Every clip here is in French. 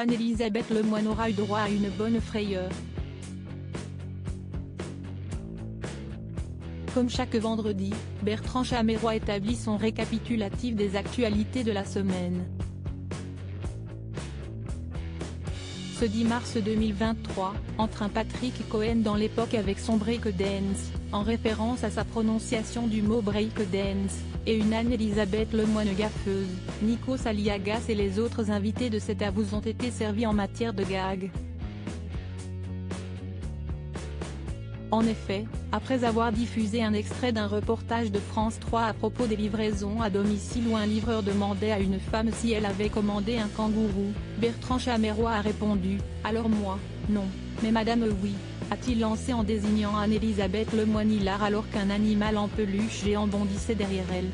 Anne-Elisabeth Lemoine aura eu droit à une bonne frayeur. Comme chaque vendredi, Bertrand Chameroy établit son récapitulatif des actualités de la semaine. Ce 10 mars 2023, entre un Patrick Cohen dans l'époque avec son breakdance, en référence à sa prononciation du mot breakdance, et une Anne-Elisabeth Lemoine gaffeuse, Nikos Aliagas et les autres invités de cet avou ont été servis en matière de gag. En effet, après avoir diffusé un extrait d'un reportage de France 3 à propos des livraisons à domicile où un livreur demandait à une femme si elle avait commandé un kangourou, Bertrand Chameroy a répondu « Alors moi, non, mais madame oui », a-t-il lancé en désignant Anne-Elisabeth Lemoine hilar alors qu'un animal en peluche géant bondissait derrière elle.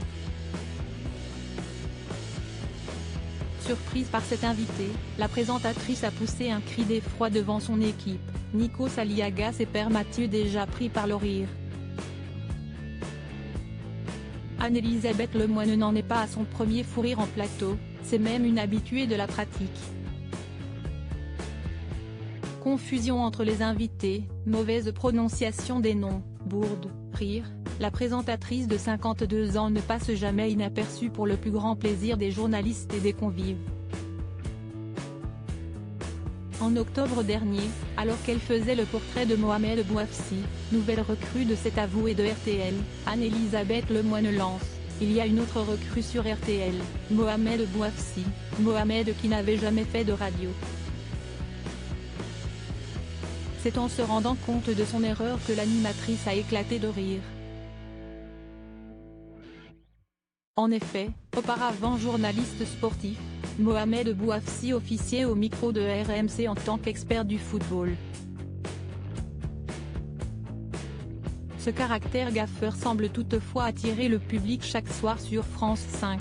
Surprise par cet invité, la présentatrice a poussé un cri d'effroi devant son équipe, Nikos Aliagas et Père Mathieu déjà pris par le rire. Anne-Elisabeth Lemoine n'en est pas à son premier fou rire en plateau, c'est même une habituée de la pratique. Confusion entre les invités, mauvaise prononciation des noms, bourde, rire, la présentatrice de 52 ans ne passe jamais inaperçue pour le plus grand plaisir des journalistes et des convives. En octobre dernier, alors qu'elle faisait le portrait de Mohamed Bouafsi, nouvelle recrue de cet avou et de RTL, Anne-Elisabeth Lemoine lance « Il y a une autre recrue sur RTL, Mohamed Bouafsi, Mohamed qui n'avait jamais fait de radio ». C'est en se rendant compte de son erreur que l'animatrice a éclaté de rire. En effet, auparavant journaliste sportif, Mohamed Bouafsi officiait au micro de RMC en tant qu'expert du football. Ce caractère gaffeur semble toutefois attirer le public chaque soir sur France 5.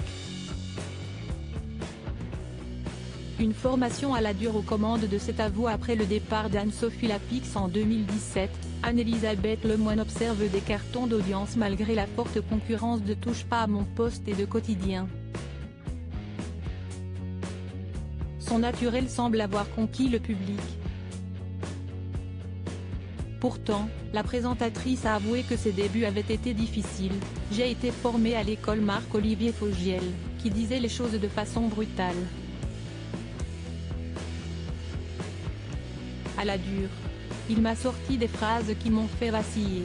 Une formation à la dure aux commandes de cet avou après le départ d'Anne-Sophie Lapix en 2017, Anne-Elisabeth Lemoine observe des cartons d'audience malgré la forte concurrence de Touche pas à mon poste et de Quotidien. Son naturel semble avoir conquis le public. Pourtant, la présentatrice a avoué que ses débuts avaient été difficiles. « J'ai été formée à l'école Marc-Olivier Fogiel, qui disait les choses de façon brutale. À la dure. Il m'a sorti des phrases qui m'ont fait vaciller.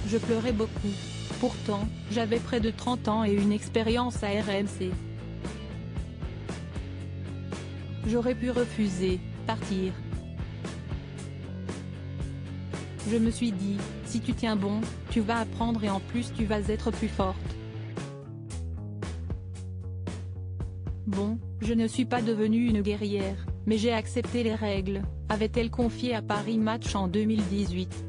Je pleurais beaucoup. Pourtant, j'avais près de 30 ans et une expérience à RMC. J'aurais pu refuser, partir. Je me suis dit, si tu tiens bon, tu vas apprendre et en plus tu vas être plus forte. Bon, je ne suis pas devenue une guerrière, mais j'ai accepté les règles, avait-elle confié à Paris Match en 2018.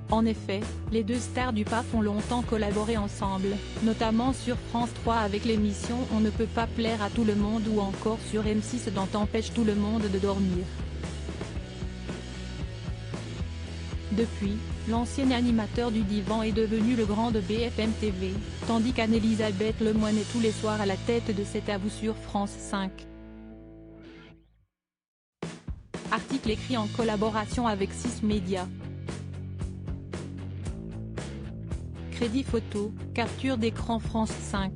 En effet, les deux stars du PAF ont longtemps collaboré ensemble, notamment sur France 3 avec l'émission On ne peut pas plaire à tout le monde ou encore sur M6 dans T'empêche tout le monde de dormir. Depuis, l'ancien animateur du Divan est devenu le grand de BFM TV, tandis qu'Anne-Elisabeth Lemoine est tous les soirs à la tête de cet avou sur France 5. Article écrit en collaboration avec 6 Médias. Crédit photo, capture d'écran France 5.